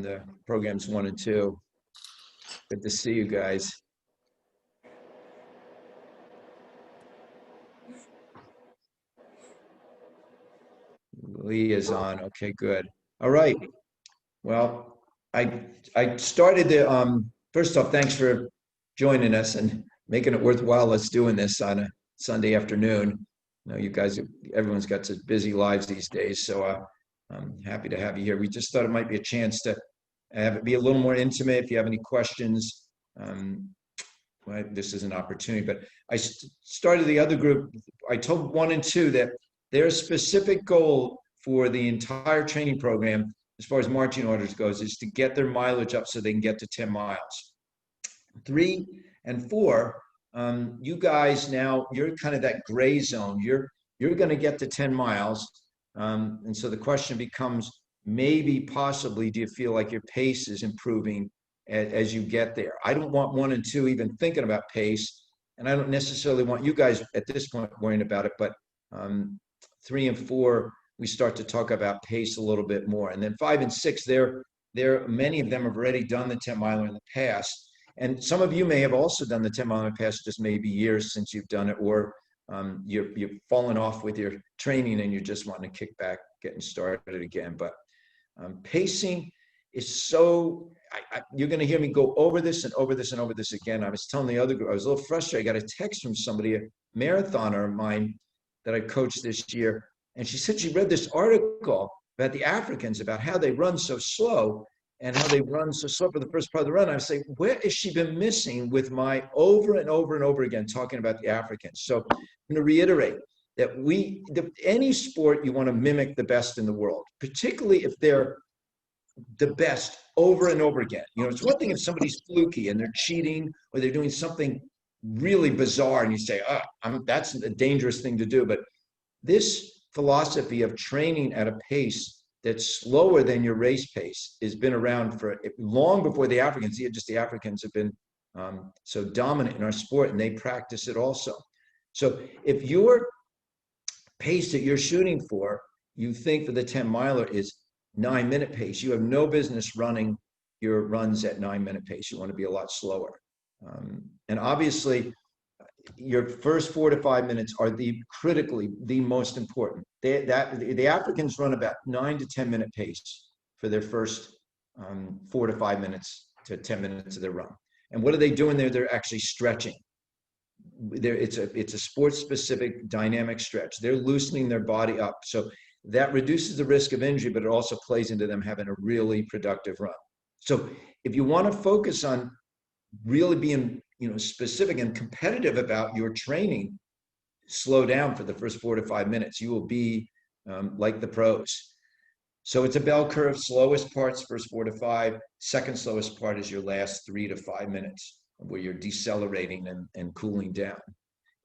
the programs 1 and 2. Good to see you guys. Lee is on. Okay, good. All right. Well, I started the first off, thanks for joining us and making it worthwhile us doing this on a Sunday afternoon. You know, you guys, everyone's got such busy lives these days, so I'm happy to have you here. We just thought it might be a chance to have it be a little more intimate. If you have any questions, well, this is an opportunity. But I started the other group. I told 1 and 2 that their specific goal for the entire training program, as far as marching orders goes, is to get their mileage up so they can get to 10 miles. 3 and 4, you guys now, you're kind of that gray zone. You're going to get to 10 miles. And so the question becomes, maybe, possibly, do you feel like your pace is improving as you get there? I don't want 1 and 2 even thinking about pace, and I don't necessarily want you guys at this point worrying about it, but 3 and 4, we start to talk about pace a little bit more. And then 5 and 6, many of them have already done the 10 miler in the past. And some of you may have also done the 10 miler in the past, just maybe years since you've done it, or you've fallen off with your training and you're just wanting to kick back, getting started again. But pacing is so, you're going to hear me go over this and over this and over this again. I was telling the other group, I was a little frustrated. I got a text from somebody, a marathoner of mine that I coached this year. And she said she read this article about the Africans, about how they run so slow and how they run so slow for the first part of the run. I was saying, where has she been missing with my over and over and over again talking about the Africans? So I'm going to reiterate that any sport, you want to mimic the best in the world, particularly if they're the best over and over again. You know, it's one thing if somebody's fluky and they're cheating or they're doing something really bizarre and you say, that's a dangerous thing to do. But this philosophy of training at a pace that's slower than your race pace has been around for long before the Africans. Just the Africans have been so dominant in our sport, and they practice it also. So if your pace that you're shooting for, you think for the 10 miler is 9-minute pace, you have no business running your runs at 9-minute pace. You want to be a lot slower. And obviously, your first 4 to 5 minutes are critically the most important. The Africans run about 9 to 10 minute pace for their first 4 to 5 minutes to 10 minutes of their run. And what are they doing there? They're actually stretching. It's a sports specific dynamic stretch. They're loosening their body up. So that reduces the risk of injury, but it also plays into them having a really productive run. So if you want to focus on really being, specific and competitive about your training, slow down for the first 4 to 5 minutes. You will be like the pros. So it's a bell curve. Slowest part's first 4 to 5. Second slowest part is your last 3 to 5 minutes, where you're decelerating and cooling down.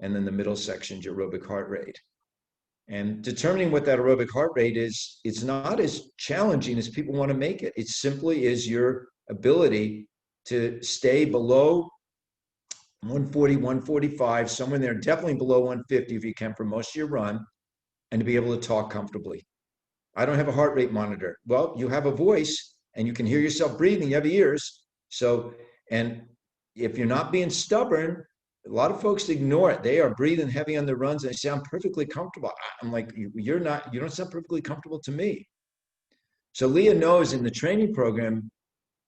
And then the middle section's your aerobic heart rate. And determining what that aerobic heart rate is, it's not as challenging as people want to make it. It simply is your ability to stay below 140, 145, somewhere there, definitely below 150 if you can for most of your run, and to be able to talk comfortably. I don't have a heart rate monitor. Well, you have a voice and you can hear yourself breathing, you have ears. So, and if you're not being stubborn, a lot of folks ignore it. They are breathing heavy on their runs and they say, I'm perfectly comfortable. I'm like, you don't sound perfectly comfortable to me. So Leah knows in the training program,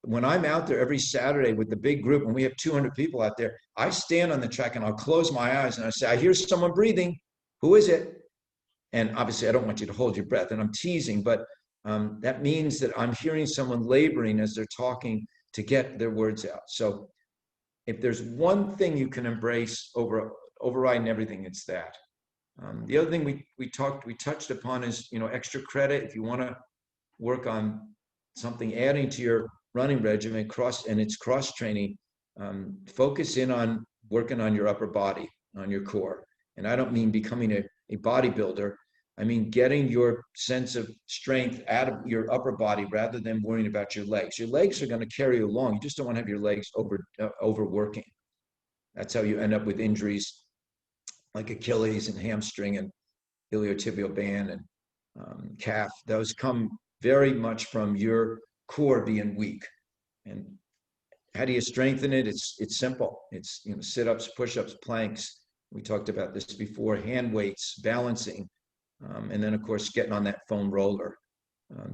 when I'm out there every Saturday with the big group, and we have 200 people out there, I stand on the track and I'll close my eyes and I say, I hear someone breathing. Who is it? And obviously I don't want you to hold your breath, and I'm teasing, but that means that I'm hearing someone laboring as they're talking to get their words out. So if there's one thing you can embrace overriding everything, it's that. The other thing we touched upon is, extra credit. If you want to work on something adding to your running regimen, it's cross training, focus in on working on your upper body, on your core. And I don't mean becoming a bodybuilder. I mean getting your sense of strength out of your upper body rather than worrying about your legs. Your legs are going to carry you along. You just don't want to have your legs overworking. That's how you end up with injuries like Achilles and hamstring and iliotibial band and calf. Those come very much from your core being weak. And how do you strengthen it? It's simple. It's, you know, sit-ups, push-ups, planks. We talked about this before, hand weights, balancing, and then of course getting on that foam roller.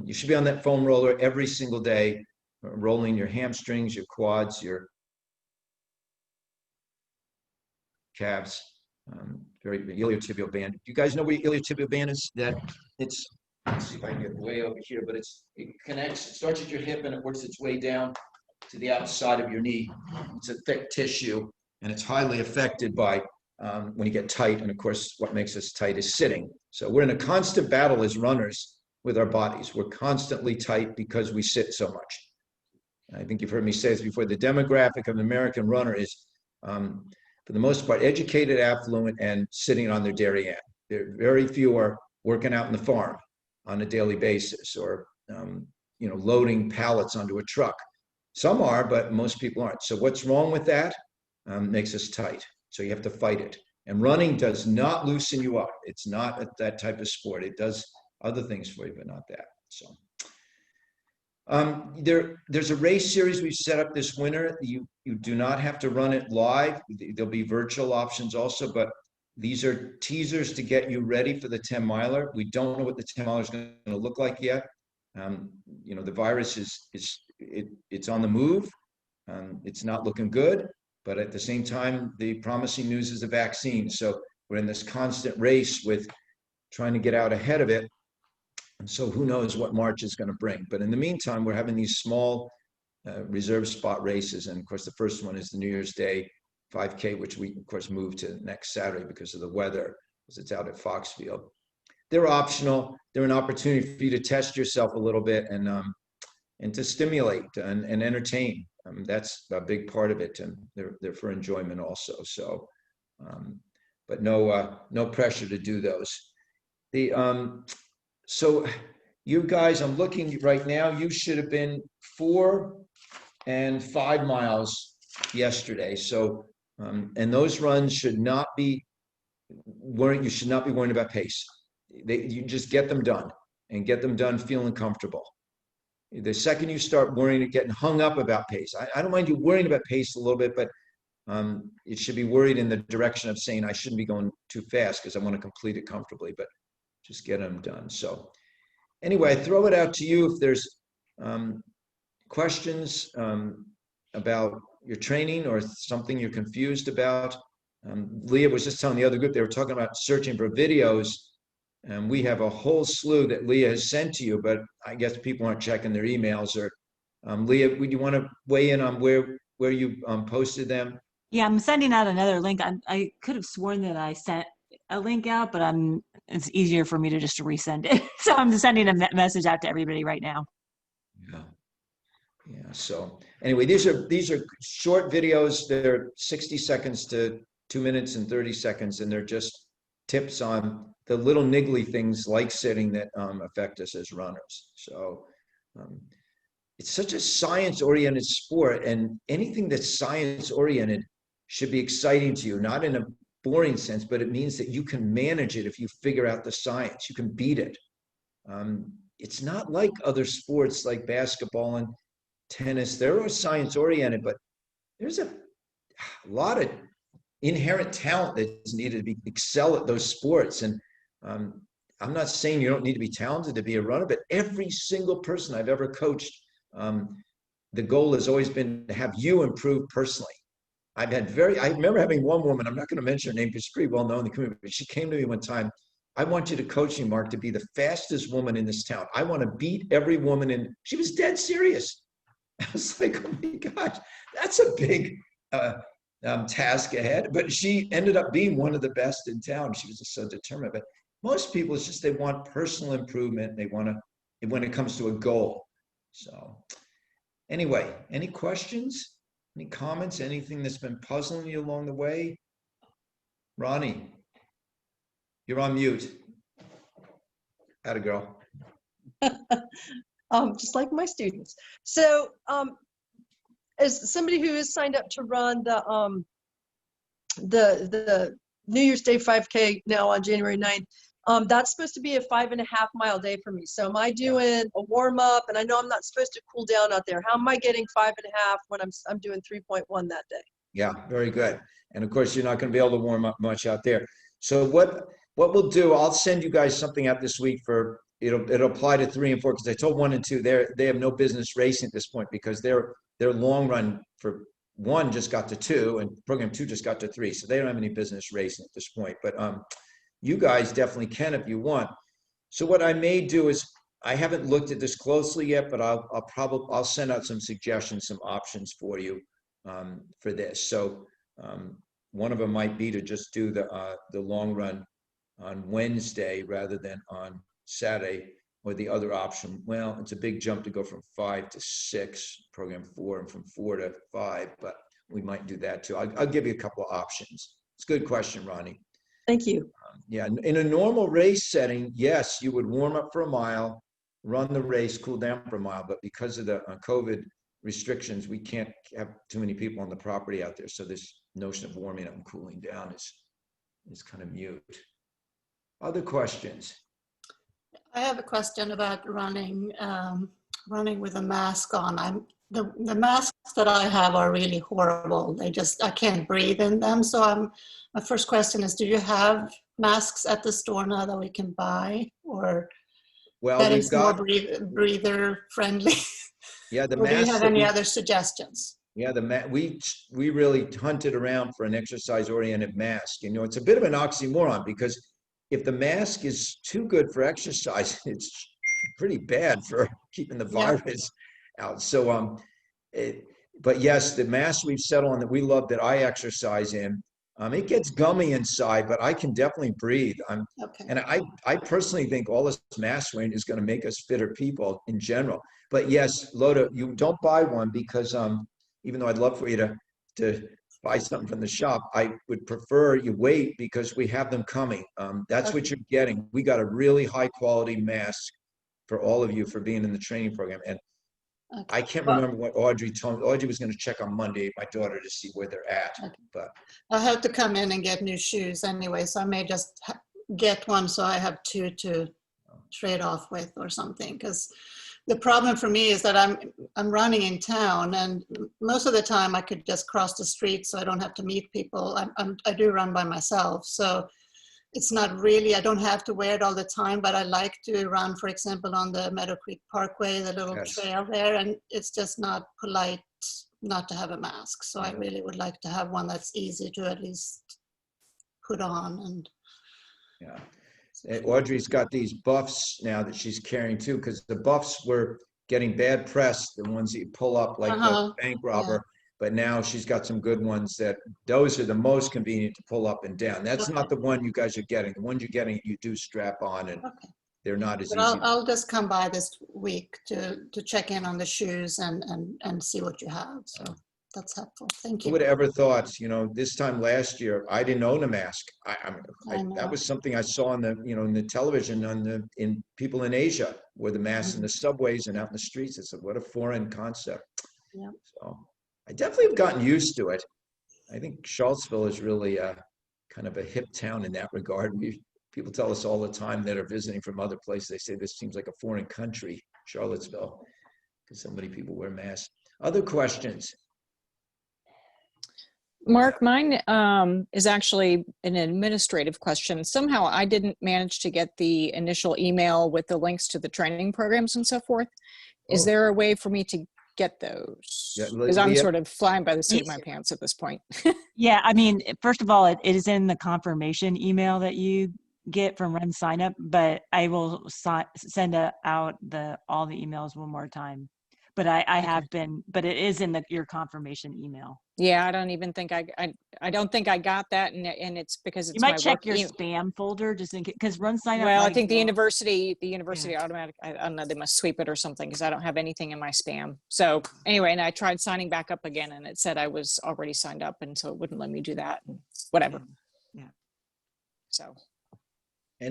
You should be on that foam roller every single day, rolling your hamstrings, your quads, your calves, very iliotibial band. Do you guys know where your iliotibial band is? That it's, let's see if I can get way over here, but it connects, it starts at your hip and it works its way down to the outside of your knee. It's a thick tissue and it's highly affected by when you get tight. And of course, what makes us tight is sitting. So we're in a constant battle as runners with our bodies. We're constantly tight because we sit so much. I think you've heard me say this before. The demographic of an American runner is, for the most part, educated, affluent, and sitting on their Darien. There very few are working out in the farm on a daily basis, or you know, loading pallets onto a truck. Some are, but most people aren't. So what's wrong with that? Makes us tight. So you have to fight it. And running does not loosen you up. It's not that type of sport. It does other things for you, but not that. So there's a race series we've set up this winter. You do not have to run it live. There'll be virtual options also, but these are teasers to get you ready for the 10 miler. We don't know what the 10 miler is going to look like yet. You know, the virus it's on the move. It's not looking good, but at the same time, the promising news is a vaccine. So we're in this constant race with trying to get out ahead of it. And so who knows what March is going to bring. But in the meantime, we're having these small reserve spot races. And of course, the first one is the New Year's Day 5K, which we, of course, moved to next Saturday because of the weather, because it's out at Foxfield. They're optional. They're an opportunity for you to test yourself a little bit and to stimulate and entertain. That's a big part of it. And they're for enjoyment also. So, but no pressure to do those. So you guys, I'm looking right now, you should have been 4 and 5 miles yesterday. So, and those runs should not be you should not be worrying about pace. You just get them done and get them done feeling comfortable. The second you start worrying and getting hung up about pace, I don't mind you worrying about pace a little bit, but it should be worried in the direction of saying I shouldn't be going too fast because I want to complete it comfortably, but just get them done. So anyway, I throw it out to you if there's questions about your training or something you're confused about. Leah was just telling the other group, they were talking about searching for videos, and we have a whole slew that Leah has sent to you, but I guess people aren't checking their emails. Or Leah, would you want to weigh in on where you posted them? Yeah, I'm sending out another link. I could have sworn that I sent a link out, but it's easier for me to just resend it. So I'm sending a message out to everybody right now. Yeah. So anyway, these are short videos. They're 60 seconds to 2 minutes and 30 seconds, and they're just tips on the little niggly things like sitting that affect us as runners. So it's such a science-oriented sport, and anything that's science-oriented should be exciting to you, not in a boring sense, but it means that you can manage it if you figure out the science. You can beat it. It's not like other sports like basketball and tennis. They're all science-oriented, but there's a lot of inherent talent that's needed to excel at those sports. And I'm not saying you don't need to be talented to be a runner, but every single person I've ever coached, the goal has always been to have you improve personally. I remember having one woman, I'm not going to mention her name because she's pretty well known in the community, but she came to me one time. I want you to coach me, Mark, to be the fastest woman in this town. I want to beat every woman in. She was dead serious. I was like, oh my gosh, that's a big task ahead. But she ended up being one of the best in town. She was just so determined. But most people, it's just they want personal improvement. They want to, when it comes to a goal. So anyway, any questions? Any comments? Anything that's been puzzling you along the way? Ronnie, you're on mute. Atta girl. Just like my students. So as somebody who is signed up to run the New Year's Day 5K now on January 9th, That's supposed to be a 5.5 mile day for me. So am I doing a warm up? And I know I'm not supposed to cool down out there. How am I getting 5.5 when I'm doing 3.1 that day? Yeah, very good. And of course, you're not going to be able to warm up much out there. So what we'll do, I'll send you guys something out this week for it'll apply to 3 and 4 because I told 1 and 2 they have no business racing at this point because their long run for 1 just got to 2 and program 2 just got to 3, so they don't have any business racing at this point. But you guys definitely can if you want. So what I may do is I haven't looked at this closely yet, but I'll send out some suggestions, some options for you for this. So one of them might be to just do the long run on Wednesday rather than on Saturday, or the other option. Well, it's a big jump to go from 5 to 6, program 4, and from 4 to 5, but we might do that too. I'll give you a couple of options. It's a good question, Ronnie. Thank you. Yeah, in a normal race setting, yes, you would warm up for a mile, run the race, cool down for a mile, but because of the COVID restrictions, we can't have too many people on the property out there. So this notion of warming up and cooling down is kind of mute. Other questions? I have a question about running with a mask on. The masks that I have are really horrible. I can't breathe in them. So my first question is, do you have masks at the store now that we can buy, or that is more breather friendly? Yeah, the or do you masks. have any other suggestions? Yeah, we really hunted around for an exercise-oriented mask. You know, it's a bit of an oxymoron because if the mask is too good for exercise, it's pretty bad for keeping the virus out. So, but yes, the mask we've settled on that we love that I exercise in, it gets gummy inside, but I can definitely breathe. Okay. And I personally think all this mask wearing is going to make us fitter people in general. But yes, Loda, you don't buy one because even though I'd love for you to buy something from the shop, I would prefer you wait because we have them coming. That's what you're getting. We got a really high quality mask for all of you for being in the training program. And I can't remember what Audrey told me. Audrey was going to check on Monday, my daughter, to see where they're at. But I have to come in and get new shoes anyway, so I may just get one so I have 2 to trade off with or something. Because the problem for me is that I'm running in town, and most of the time I could just cross the street so I don't have to meet people. I do run by myself, so it's not really, I don't have to wear it all the time, but I like to run, for example, on the Meadow Creek Parkway, the little trail there, and it's just not polite not to have a mask. So I really would like to have one that's easy to at least put on. And Audrey's got these buffs now that she's carrying too, because the buffs were getting bad press, the ones that you pull up like the bank robber. But now she's got some good ones those are the most convenient to pull up and down. That's not the one you guys are getting. The one you're getting, you do strap on, and they're not as easy. I'll just come by this week to check in on the shoes and see what you have. So that's helpful. Thank you. Who would have ever thought, this time last year, I didn't own a mask. That was something I saw on in the television in people in Asia wore the masks in the subways and out in the streets. I said, what a foreign concept. Yeah. So I definitely have gotten used to it. I think Charlottesville is really kind of a hip town in that regard. People tell us all the time that are visiting from other places, they say this seems like a foreign country, Charlottesville, because so many people wear masks. Other questions? Mark, mine is actually an administrative question. Somehow I didn't manage to get the initial email with the links to the training programs and so forth. Is there a way for me to get those? Because I'm sort of flying by the seat of my pants at this point. Yeah, I mean, first of all, it is in the confirmation email that you get from Run Sign Up, but I will send out all the emails one more time. But I have been, but it is in your confirmation email. Yeah, I don't even think I don't think I got that, and it's because it's you might my check work your spam folder just in case, because Run Sign Up. Well, I think the university automatic. I don't know, they must sweep it or something because I don't have anything in my spam. So anyway, and I tried signing back up again, and it said I was already signed up, and so it wouldn't let me do that. And whatever. Yeah. So.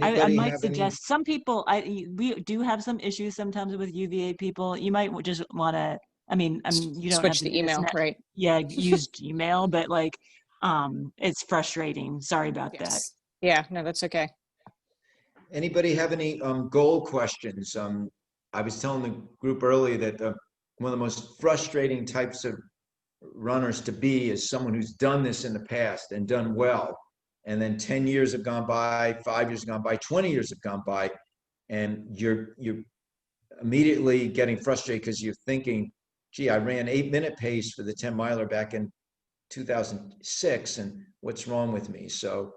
I might suggest some people. We do have some issues sometimes with UVA people. You might just want to. I mean, you don't switch have to the email, right? Yeah, use Gmail, but it's frustrating. Sorry about that. Yeah, no, that's okay. Anybody have any goal questions? I was telling the group earlier that one of the most frustrating types of runners to be is someone who's done this in the past and done well. And then 10 years have gone by, 5 years have gone by, 20 years have gone by, and you're immediately getting frustrated because you're thinking, gee, I ran 8-minute pace for the 10 miler back in 2006, and what's wrong with me? So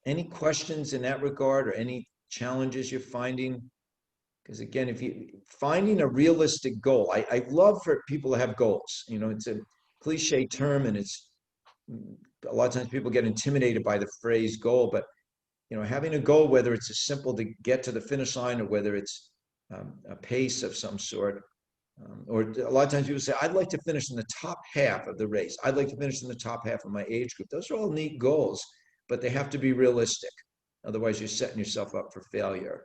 any questions in that regard, or any challenges you're finding? Because again, if you finding a realistic goal, I love for people to have goals. You know, it's a cliche term, and it's a lot of times people get intimidated by the phrase goal, but you know, having a goal, whether it's as simple to get to the finish line or whether it's a pace of some sort, or a lot of times people say, I'd like to finish in the top half of the race. I'd like to finish in the top half of my age group. Those are all neat goals, but they have to be realistic. Otherwise, you're setting yourself up for failure.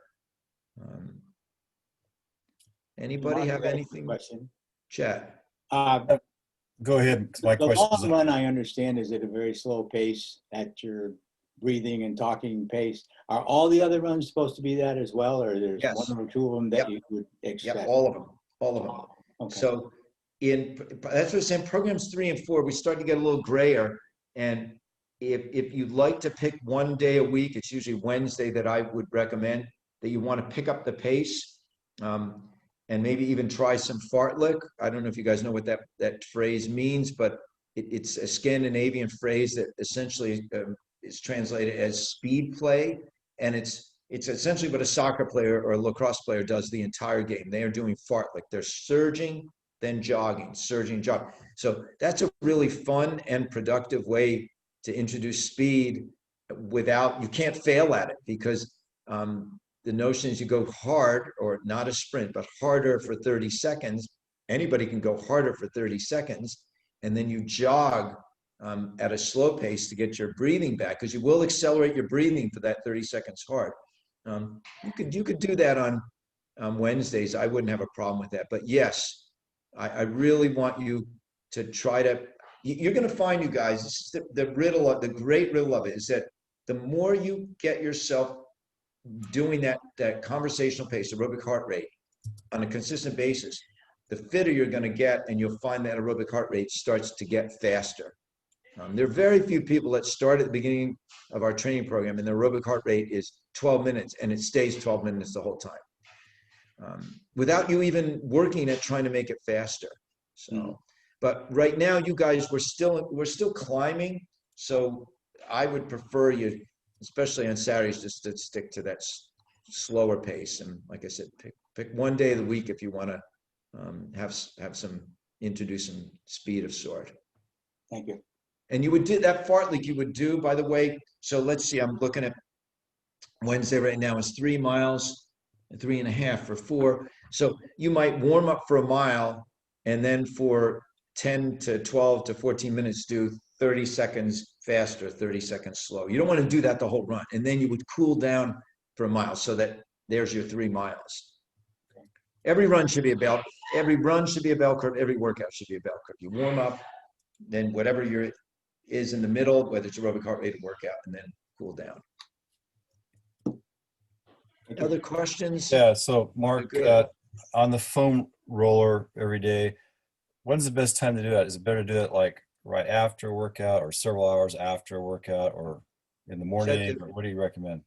Anybody Mark, have I got a anything? question? Chat. Go ahead. My The question long is, run, I understand, is at a very slow pace at your breathing and talking pace. Are all the other runs supposed to be that as well, or there's Yes. one or two of them Yep. that you would Yep, expect? all of them, all of them. Okay. So that's what I'm saying, programs 3 and 4, we start to get a little grayer. And if you'd like to pick one day a week, it's usually Wednesday that I would recommend, that you want to pick up the pace, and maybe even try some fartlek. I don't know if you guys know what that phrase means, but it's a Scandinavian phrase that essentially is translated as speed play. And it's essentially what a soccer player or a lacrosse player does the entire game. They are doing fartlek. They're surging, then jogging, surging, jogging. So that's a really fun and productive way to introduce speed without, you can't fail at it, because the notion is you go hard, or not a sprint, but harder for 30 seconds. Anybody can go harder for 30 seconds, and then you jog at a slow pace to get your breathing back, because you will accelerate your breathing for that 30 seconds hard. You could do that on Wednesdays. I wouldn't have a problem with that. But yes, I really want you to try to, you're going to find, you guys, this is the riddle of, the great riddle of it, is that the more you get yourself doing that conversational pace, aerobic heart rate, on a consistent basis, the fitter you're going to get, and you'll find that aerobic heart rate starts to get faster. There are very few people that start at the beginning of our training program and their aerobic heart rate is 12 minutes and it stays 12 minutes the whole time, without you even working at trying to make it faster. So, but right now, you guys, we're still climbing. So I would prefer you, especially on Saturdays, just to stick to that slower pace. And like I said, pick one day of the week if you want to introduce some speed of sort. Thank you. And you would do that fartlek you would do, by the way. So let's see, I'm looking at Wednesday right now is 3 miles, 3.5 for 4. So you might warm up for a mile, and then for 10 to 12 to 14 minutes, do 30 seconds faster, 30 seconds slow. You don't want to do that the whole run. And then you would cool down for a mile, so that there's your 3 miles. Every run should be a bell curve. Every workout should be a bell curve. You warm up, then whatever is in the middle, whether it's aerobic heart rate or workout, and then cool down. Other questions? yeah, so Mark, Good. on the foam roller every day, when's the best time to do that? Is it better to do it like right after a workout, or several hours after a workout, or in the morning? Or what do you recommend?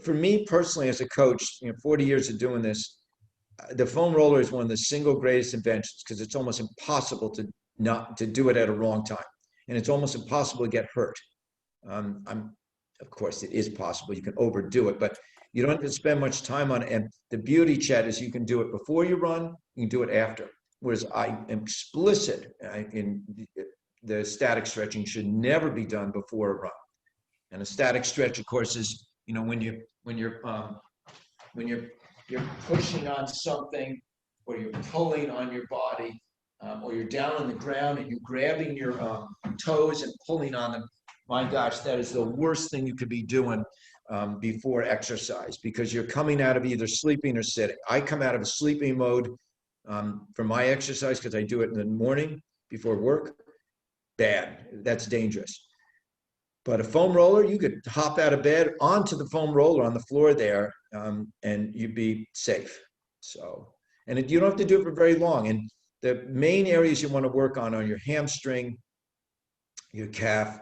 For me personally, as a coach, 40 years of doing this, the foam roller is one of the single greatest inventions, because it's almost impossible to do it at a wrong time. And it's almost impossible to get hurt. Of course, it is possible. You can overdo it, but you don't have to spend much time on it. And the beauty, Chad, is you can do it before you run, you can do it after. Whereas I am explicit in the static stretching should never be done before a run. And a static stretch, of course, is when you're pushing on something, or you're pulling on your body, or you're down on the ground and you're grabbing your toes and pulling on them. My gosh, that is the worst thing you could be doing before exercise, because you're coming out of either sleeping or sitting. I come out of a sleeping mode for my exercise, because I do it in the morning before work. Bad. That's dangerous. But a foam roller, you could hop out of bed onto the foam roller on the floor there, and you'd be safe. So, and you don't have to do it for very long. And the main areas you want to work on are your hamstring, your calf,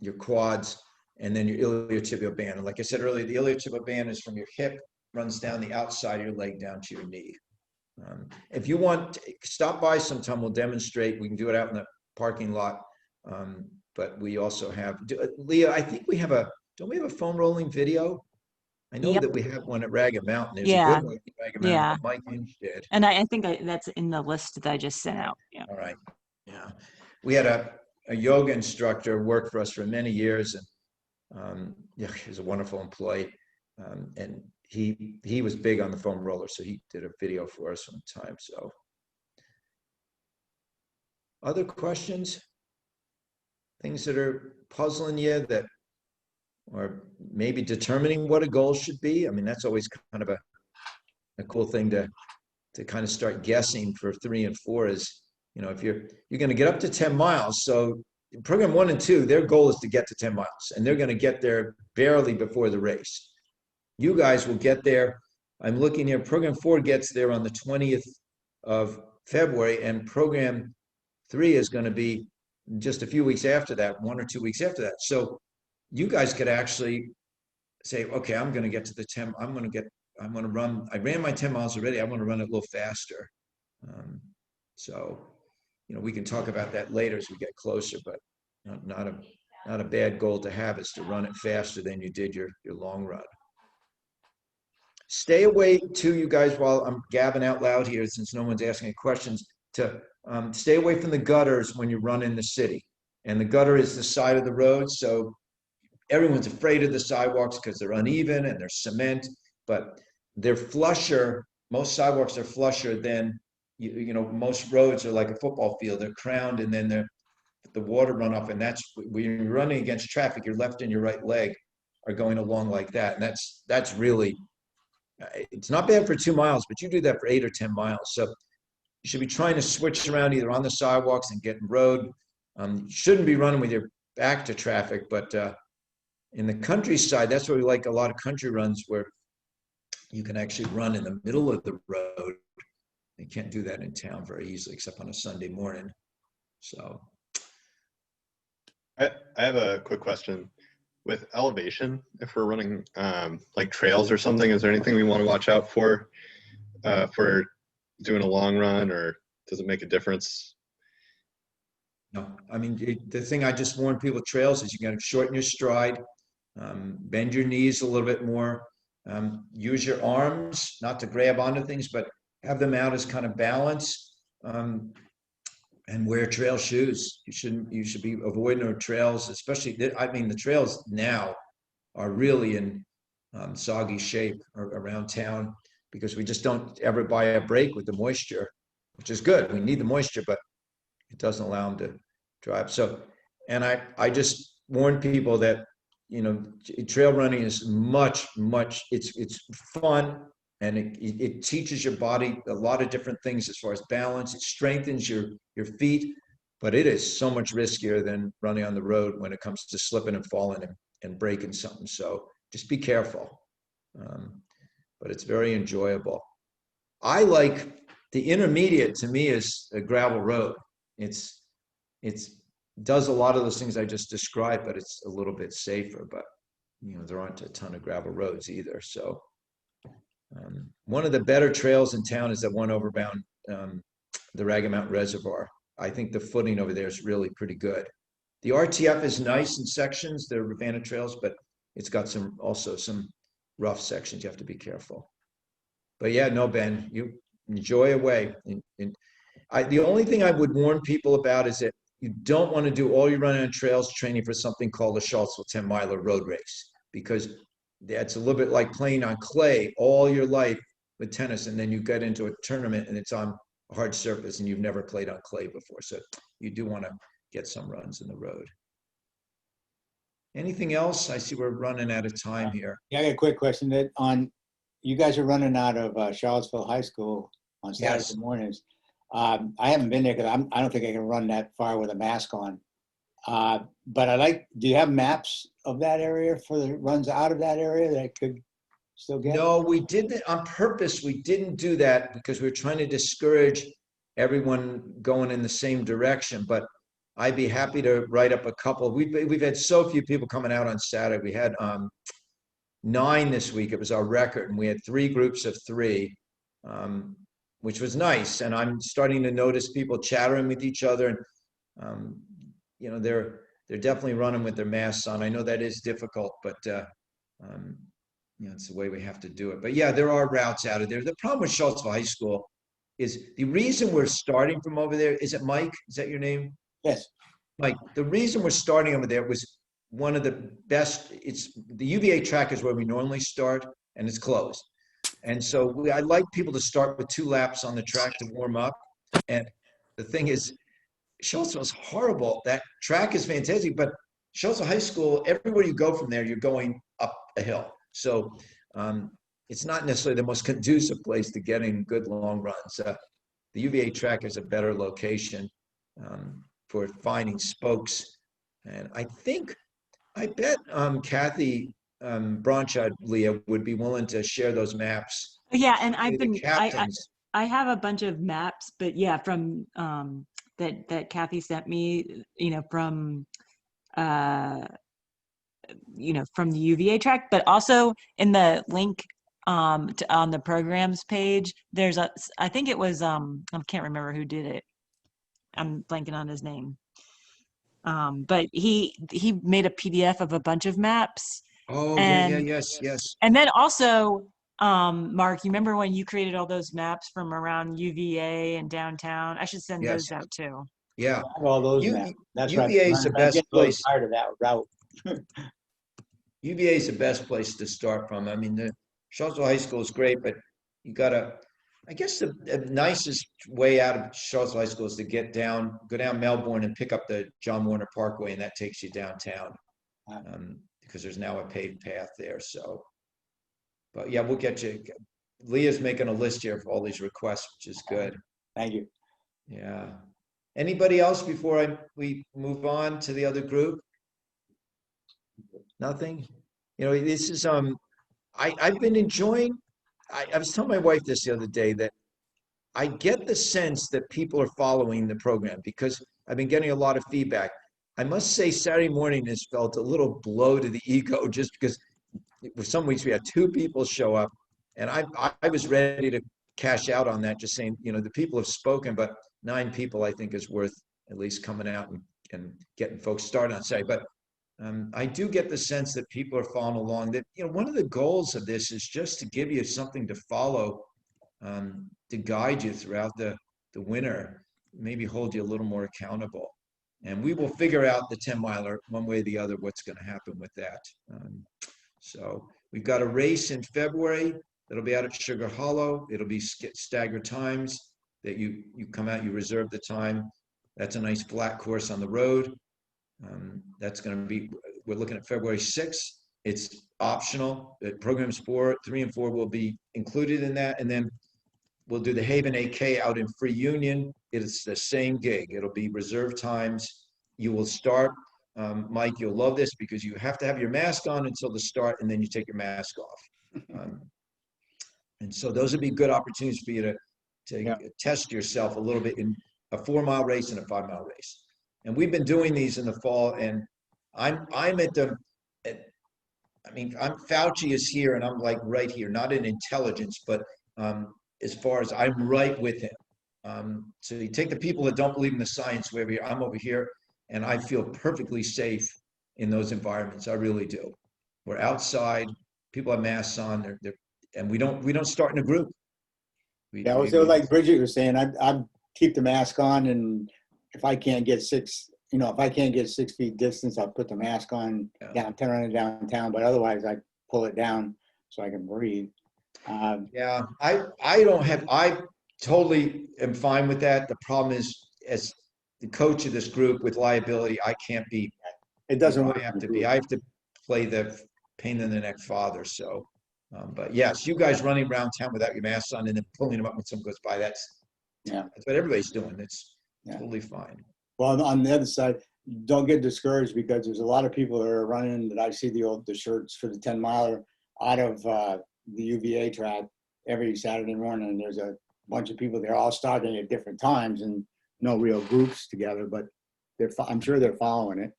your quads, and then your iliotibial band. And like I said earlier, the iliotibial band is from your hip, runs down the outside of your leg down to your knee. If you want, stop by sometime, we'll demonstrate. We can do it out in the parking lot. But we also have, Leah, I think we have don't we have a foam rolling video? I know Yep. that we have one at Ragged Mountain. There's a Yeah. good one at Ragged Mountain Yeah. that Mike Inch did. And I think that's in the list that I just sent out. Yeah. All right. Yeah. We had a yoga instructor work for us for many years, and yeah, he was a wonderful employee. And he was big on the foam roller, so he did a video for us one time. So, other questions? Things that are puzzling you that, or maybe determining what a goal should be? I mean, that's always kind of a cool thing to kind of start guessing for 3 and 4 is, you know, if you're going to get up to 10 miles. So program 1 and 2, their goal is to get to 10 miles, and they're going to get there barely before the race. You guys will get there. I'm looking here. Program 4 gets there on the 20th of February, and program 3 is going to be just a few weeks after that, 1 or 2 weeks after that. So you guys could actually say, okay, I'm going to get to the 10. I'm going to run. I ran my 10 miles already. I want to run it a little faster. So, you know, we can talk about that later as we get closer, but not a bad goal to have is to run it faster than you did your long run. Stay away too, you guys, while I'm gabbing out loud here, since no one's asking any questions, to stay away from the gutters when you run in the city. And the gutter is the side of the road. So everyone's afraid of the sidewalks because they're uneven and they're cement, but they're flusher. Most sidewalks are flusher than, you know, most roads are like a football field. They're crowned, and then the water runoff. And that's when you're running against traffic, your left and your right leg are going along like that. And that's really, it's not bad for 2 miles, but you do that for 8 or 10 miles. So you should be trying to switch around either on the sidewalks and getting road. You shouldn't be running with your back to traffic, but in the countryside, that's where we like a lot of country runs where you can actually run in the middle of the road. You can't do that in town very easily, except on a Sunday morning. So. I have a quick question. With elevation, if we're running like trails or something, is there anything we want to watch out for doing a long run, or does it make a difference? No, I mean, the thing I just warn people trails is you got to shorten your stride, bend your knees a little bit more, use your arms, not to grab onto things, but have them out as kind of balance, and wear trail shoes. You should be avoiding our trails, especially, I mean, the trails now are really in soggy shape around town because we just don't ever buy a break with the moisture, which is good. We need the moisture, but it doesn't allow them to drive. So, and I just warn people that, you know, trail running is much, it's fun, and it teaches your body a lot of different things as far as balance. It strengthens your feet, but it is so much riskier than running on the road when it comes to slipping and falling and breaking something. So just be careful. But it's very enjoyable. I like the intermediate, to me, is a gravel road. It's does a lot of those things I just described, but it's a little bit safer. But you know, there aren't a ton of gravel roads either. So one of the better trails in town is that one overbound the Ragged Mountain Reservoir. I think the footing over there is really pretty good. The RTF is nice in sections, the Ravenna trails, but it's got also some rough sections. You have to be careful. But yeah, no, Ben, you enjoy away. The only thing I would warn people about is that you don't want to do all your running on trails training for something called the Charlottesville 10-miler road race, because that's a little bit like playing on clay all your life with tennis, and then you get into a tournament and it's on a hard surface and you've never played on clay before. So you do want to get some runs in the road. Anything else? I see we're running out of time here. Yeah, I got a quick question. That you guys are running out of Charlottesville High School on Saturday Yes. mornings. I haven't been there because I don't think I can run that far with a mask on. But do you have maps of that area for the runs out of that area that I could still get? No, we didn't, on purpose, we didn't do that because we were trying to discourage everyone going in the same direction, but I'd be happy to write up a couple. We've had so few people coming out on Saturday. We had 9 this week. It was our record, and we had 3 groups of 3, which was nice. And I'm starting to notice people chattering with each other, and you know, they're definitely running with their masks on. I know that is difficult, but you know, it's the way we have to do it. But yeah, there are routes out of there. The problem with Charlottesville High School is the reason we're starting from over there. Is it Mike? Is that your name? Yes. Mike, the reason we're starting over there was one of the best. It's the UVA track is where we normally start, and it's closed. And so I like people to start with 2 laps on the track to warm up. And the thing is, Charlottesville is horrible. That track is fantastic, but Charlottesville High School, everywhere you go from there, you're going up a hill. So it's not necessarily the most conducive place to getting good long runs. The UVA track is a better location for finding spokes. And I bet Kathy Bronchard, Leah, would be willing to share those maps. Yeah, and I've with been, the captains. I have a bunch of maps, but yeah, from that Kathy sent me, you know, from from the UVA track, but also in the link on the programs page, there's I think it was I can't remember who did it. I'm blanking on his name. But he made a PDF of a bunch of maps. Oh, and, yes. And then also, Mark, you remember when you created all those maps from around UVA and downtown? I should send those out too. Yeah. All those maps. That's right. UVA is the best place. Tired of that route. UVA is the best place to start from. I mean, the Charlottesville High School is great, but you gotta, I guess the nicest way out of Charlottesville High School is to go down Melbourne and pick up the John Warner Parkway, and that takes you downtown because there's now a paved path there. So, but yeah, we'll get you. Leah's making a list here of all these requests, which is good. Thank you. Yeah. Anybody else before we move on to the other group? Nothing? You know, this is, I've been enjoying, I was telling my wife this the other day that I get the sense that people are following the program because I've been getting a lot of feedback. I must say Saturday morning has felt a little blow to the ego just because for some weeks we had 2 people show up, and I was ready to cash out on that, just saying, you know, the people have spoken, but 9 people I think is worth at least coming out and getting folks started on Saturday. But I do get the sense that people are following along. That, you know, one of the goals of this is just to give you something to follow, to guide you throughout the winter, maybe hold you a little more accountable. And we will figure out the 10-miler one way or the other, what's going to happen with that. So we've got a race in February that'll be out at Sugar Hollow. It'll be staggered times that you come out, you reserve the time. That's a nice flat course on the road. That's going to be, we're looking at February 6th. It's optional. The programs 4, 3, and 4 will be included in that. And then we'll do the Haven AK out in Free Union. It's the same gig. It'll be reserved times. You will start, Mike, you'll love this because you have to have your mask on until the start, and then you take your mask off. And so those would be good opportunities for you to test yourself a little bit in a 4-mile race and a 5-mile race. And we've been doing these in the fall, and I'm Fauci is here, and I'm like right here, not in intelligence, but as far as I'm right with him. So you take the people that don't believe in the science, wherever I'm over here, and I feel perfectly safe in those environments. I really do. We're outside, people have masks on, and we don't start in a group. Like Bridget was saying, I'd keep the mask on, and if I can't get 6 feet distance, I'll put the mask on downtown, but otherwise I pull it down so I can breathe. I totally am fine with that. The problem is, as the coach of this group with liability, I can't be. It doesn't work. I have to play the pain in the neck father. So, but yes, you guys running around town without your masks on and then pulling them up when someone goes by, that's what everybody's doing. It's totally fine. Well, on the other side, don't get discouraged, because there's a lot of people that are running, that I see the shirts for the 10 miler out of the UVA track every Saturday morning. And there's a bunch of people, they're all starting at different times and no real groups together, but I'm sure they're following it.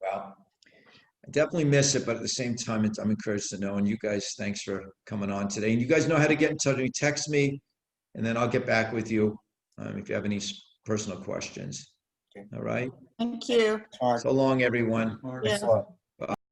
Well, I definitely miss it, but at the same time, I'm encouraged to know. And you guys, thanks for coming on today. And you guys know how to get in touch with me. Text me, and then I'll get back with you if you have any personal questions. Okay. All right. Thank you. Mark. So long, everyone. Thanks a lot.